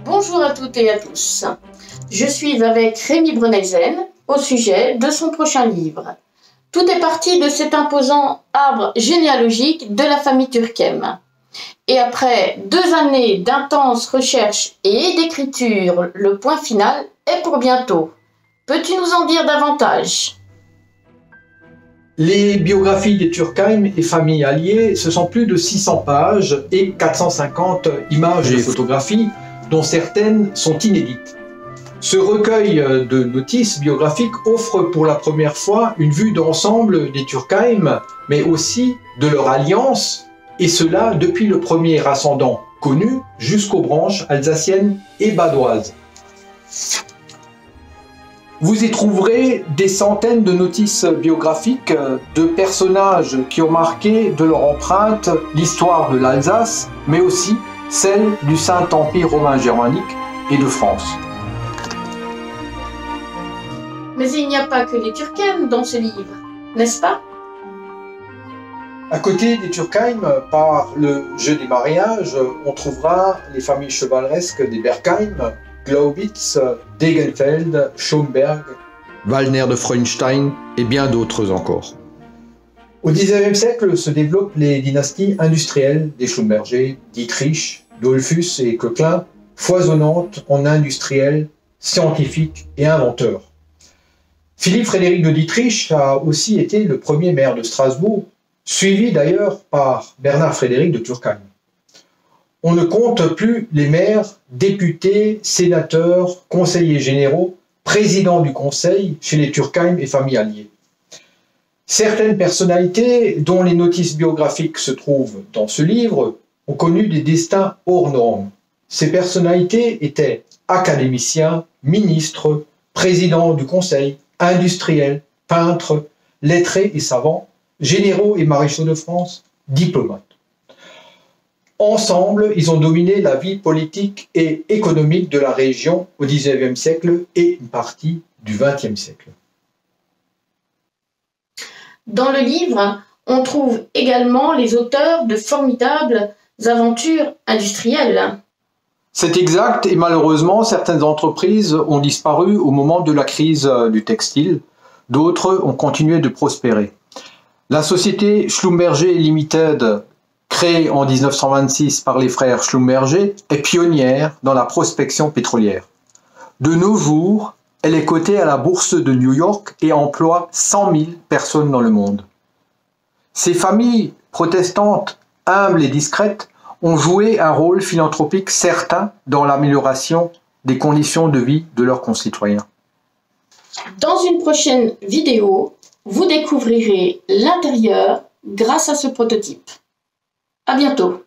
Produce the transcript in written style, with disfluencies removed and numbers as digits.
Bonjour à toutes et à tous. Je suis avec Rémi Brunelsen au sujet de son prochain livre. Tout est parti de cet imposant arbre généalogique de la famille Turckheim. Et après 2 années d'intenses recherches et d'écriture, le point final est pour bientôt. Peux-tu nous en dire davantage ? Les biographies des Turckheim et familles alliées, ce sont plus de 600 pages et 450 images et photographies, dont certaines sont inédites. Ce recueil de notices biographiques offre pour la première fois une vue d'ensemble des Turckheim, mais aussi de leur alliance, et cela depuis le premier ascendant connu jusqu'aux branches alsaciennes et badoises. Vous y trouverez des centaines de notices biographiques de personnages qui ont marqué de leur empreinte l'histoire de l'Alsace, mais aussi celle du Saint-Empire romain germanique et de France. Mais il n'y a pas que les Turckheim dans ce livre, n'est-ce pas ? À côté des Turckheim, par le jeu des mariages, on trouvera les familles chevaleresques des Berkheim, Glaubitz, Degenfeld, Schomberg, Wallner de Freudenstein et bien d'autres encore. Au XIXe siècle se développent les dynasties industrielles des Schlumberger, Dietrich, Dollfuss et Koechlin, foisonnantes en industriels, scientifiques et inventeurs. Philippe Frédéric de Dietrich a aussi été le premier maire de Strasbourg, suivi d'ailleurs par Bernard Frédéric de Turckheim. On ne compte plus les maires, députés, sénateurs, conseillers généraux, présidents du conseil chez les Turckheim et familles alliées. Certaines personnalités, dont les notices biographiques se trouvent dans ce livre, ont connu des destins hors normes. Ces personnalités étaient académiciens, ministres, présidents du conseil, industriels, peintres, lettrés et savants, généraux et maréchaux de France, diplomates. Ensemble, ils ont dominé la vie politique et économique de la région au XIXe siècle et une partie du XXe siècle. Dans le livre, on trouve également les auteurs de formidables aventures industrielles. C'est exact et malheureusement, certaines entreprises ont disparu au moment de la crise du textile. D'autres ont continué de prospérer. La société Schlumberger Limited, créée en 1926 par les frères Schlumberger, est pionnière dans la prospection pétrolière. De nos jours, elle est cotée à la bourse de New York et emploie 100 000 personnes dans le monde. Ces familles protestantes, humbles et discrètes, ont joué un rôle philanthropique certain dans l'amélioration des conditions de vie de leurs concitoyens. Dans une prochaine vidéo, vous découvrirez l'intérieur grâce à ce prototype. À bientôt.